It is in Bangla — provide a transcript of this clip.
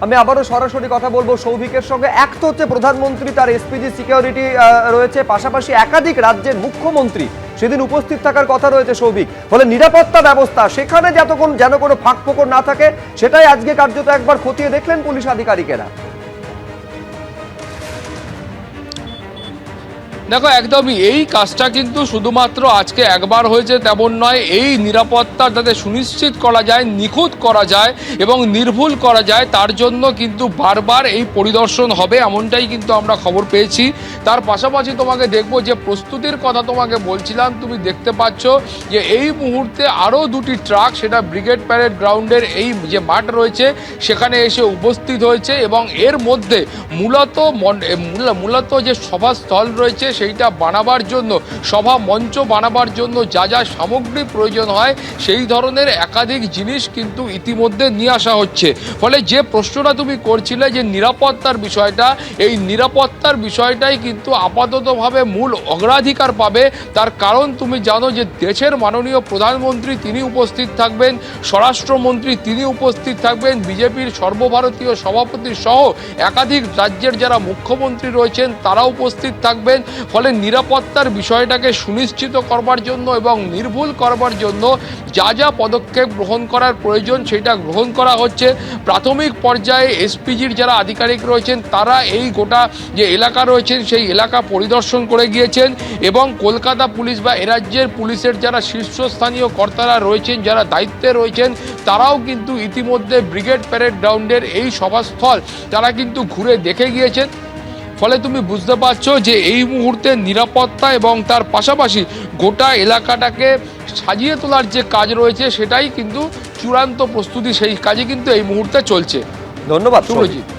আমি আবারও সরাসরি কথা বলবো সৌভিকের সঙ্গে। এক তো হচ্ছে প্রধানমন্ত্রী, তার এসপিজি সিকিউরিটি রয়েছে, পাশাপাশি একাধিক রাজ্যের মুখ্যমন্ত্রী সেদিন উপস্থিত থাকার কথা রয়েছে সৌভিক। ফলে নিরাপত্তা ব্যবস্থা সেখানে যতক্ষণ যেন কোনো ফাঁক ফোকর না থাকে, সেটাই আজকে কার্যত একবার খতিয়ে দেখলেন পুলিশ আধিকারিকেরা। দেখো, একদমই এই কাজটা কিন্তু শুধুমাত্র আজকে একবার হয়েছে তেমন নয়। এই নিরাপত্তা যাতে সুনিশ্চিত করা যায়, নিখুঁত করা যায় এবং নির্ভুল করা যায়, তার জন্য কিন্তু বারবার এই পরিদর্শন হবে, এমনটাই কিন্তু আমরা খবর পেয়েছি। তার পাশাপাশি তোমাকে দেখবো যে প্রস্তুতির কথা তোমাকে বলছিলাম, তুমি দেখতে পাচ্ছ যে এই মুহূর্তে আরও দুটি ট্রাক সেটা ব্রিগেড প্যারেড গ্রাউন্ডের এই যে মাঠ রয়েছে সেখানে এসে উপস্থিত হয়েছে এবং এর মধ্যে মূলত যে সভাস্থল রয়েছে সেইটা বানাবার জন্য, সভা মঞ্চ বানাবার জন্য যা যা সামগ্রী প্রয়োজন হয় সেই ধরনের একাধিক জিনিস কিন্তু ইতিমধ্যে নিয়ে আসা হচ্ছে। ফলে যে প্রশ্নটা তুমি করছিলে যে নিরাপত্তার বিষয়টা, এই নিরাপত্তার বিষয়টাই কিন্তু আপাততভাবে মূল অগ্রাধিকার পাবে। তার কারণ তুমি জানো যে দেশের মাননীয় প্রধানমন্ত্রী তিনি উপস্থিত থাকবেন, স্বরাষ্ট্রমন্ত্রী তিনি উপস্থিত থাকবেন, বিজেপির সর্বভারতীয় সভাপতি সহ একাধিক রাজ্যের যারা মুখ্যমন্ত্রী রয়েছেন তারা উপস্থিত থাকবেন। ফলে নিরাপত্তার বিষয়টাকে সুনিশ্চিত করবার জন্য এবং নির্ভুল করবার জন্য যা যা পদক্ষেপ গ্রহণ করার প্রয়োজন সেটা গ্রহণ করা হচ্ছে। প্রাথমিক পর্যায়ে এসপিজির যারা আধিকারিক রয়েছেন তারা এই গোটা যে এলাকা রয়েছেন সেই এলাকা পরিদর্শন করে গিয়েছেন এবং কলকাতা পুলিশ বা এ রাজ্যের পুলিশের যারা শীর্ষস্থানীয় কর্তারা রয়েছেন, যারা দায়িত্বে রয়েছেন, তারাও কিন্তু ইতিমধ্যে ব্রিগেড প্যারেড গ্রাউন্ডের এই সভাস্থল তারা কিন্তু ঘুরে দেখে গিয়েছেন। ফলে তুমি বুঝতে পারছো যে এই মুহূর্তে নিরাপত্তা এবং তার পাশাপাশি গোটা এলাকাটাকে সাজিয়ে তোলার যে কাজ রয়েছে সেটাই কিন্তু চূড়ান্ত প্রস্তুতি, সেই কাজই কিন্তু এই মুহূর্তে চলছে। ধন্যবাদ শুভজিৎ।